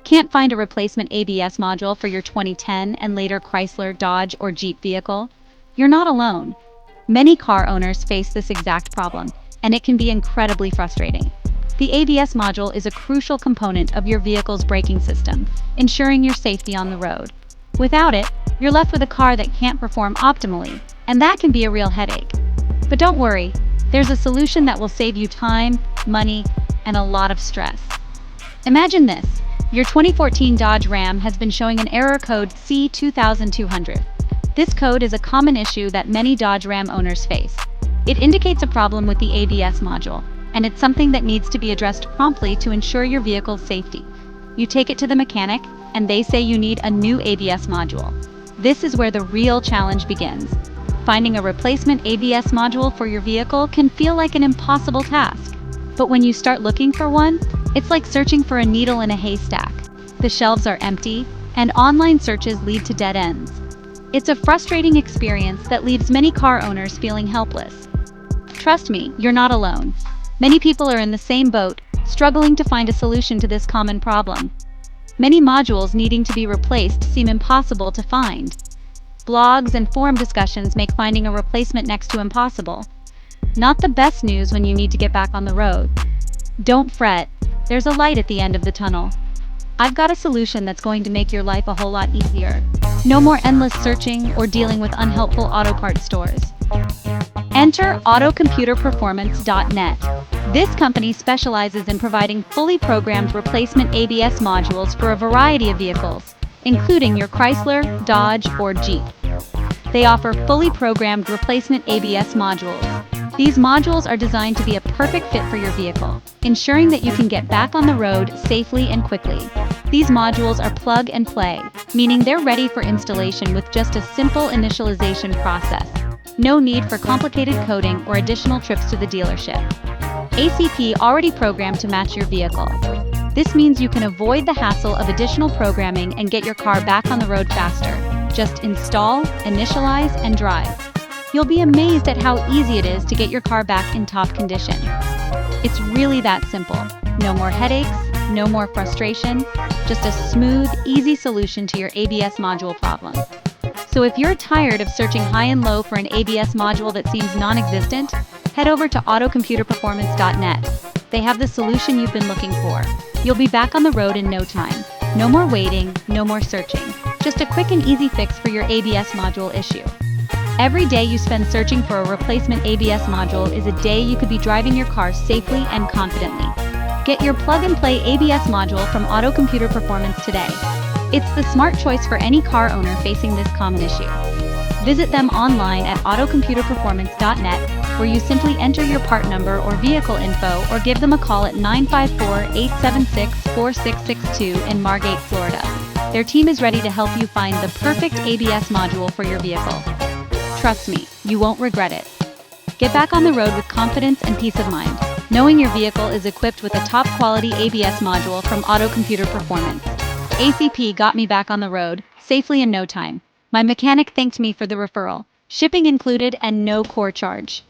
Can't find a replacement ABS module for your 2010 and later Chrysler, Dodge, or Jeep vehicle? You're not alone. Many car owners face this exact problem, and it can be incredibly frustrating. The ABS module is a crucial component of your vehicle's braking system, ensuring your safety on the road. Without it, you're left with a car that can't perform optimally, and that can be a real headache. But don't worry, there's a solution that will save you time, money, and a lot of stress. Imagine this. Your 2014 Dodge Ram has been showing an error code C2200. This code is a common issue that many Dodge Ram owners face. It indicates a problem with the ABS module, and it's something that needs to be addressed promptly to ensure your vehicle's safety. You take it to the mechanic, and they say you need a new ABS module. This is where the real challenge begins. Finding a replacement ABS module for your vehicle can feel like an impossible task. But when you start looking for one, it's like searching for a needle in a haystack. The shelves are empty, and online searches lead to dead ends. It's a frustrating experience that leaves many car owners feeling helpless. Trust me, you're not alone. Many people are in the same boat, struggling to find a solution to this common problem. Many modules needing to be replaced seem impossible to find. Blogs and forum discussions make finding a replacement next to impossible. Not the best news when you need to get back on the road. Don't fret, there's a light at the end of the tunnel. I've got a solution that's going to make your life a whole lot easier. No more endless searching or dealing with unhelpful auto parts stores. Enter autocomputerperformance.net. This company specializes in providing fully programmed replacement ABS modules for a variety of vehicles, including your Chrysler, Dodge, or Jeep. They offer fully programmed replacement ABS modules. These modules are designed to be a perfect fit for your vehicle, ensuring that you can get back on the road safely and quickly. These modules are plug and play, meaning they're ready for installation with just a simple initialization process. No need for complicated coding or additional trips to the dealership. ACP already programmed to match your vehicle. This means you can avoid the hassle of additional programming and get your car back on the road faster. Just install, initialize, and drive. You'll be amazed at how easy it is to get your car back in top condition. It's really that simple. No more headaches, no more frustration, just a smooth, easy solution to your ABS module problem. So if you're tired of searching high and low for an ABS module that seems non-existent, head over to autocomputerperformance.net. They have the solution you've been looking for. You'll be back on the road in no time. No more waiting, no more searching. Just a quick and easy fix for your ABS module issue. Every day you spend searching for a replacement ABS module is a day you could be driving your car safely and confidently. Get your plug-and-play ABS module from Auto Computer Performance today. It's the smart choice for any car owner facing this common issue. Visit them online at autocomputerperformance.net, where you simply enter your part number or vehicle info or give them a call at 954-876-4662 in Margate, Florida. Their team is ready to help you find the perfect ABS module for your vehicle. Trust me, you won't regret it. Get back on the road with confidence and peace of mind, knowing your vehicle is equipped with a top-quality ABS module from Auto Computer Performance. ACP got me back on the road, safely in no time. My mechanic thanked me for the referral, shipping included and no core charge.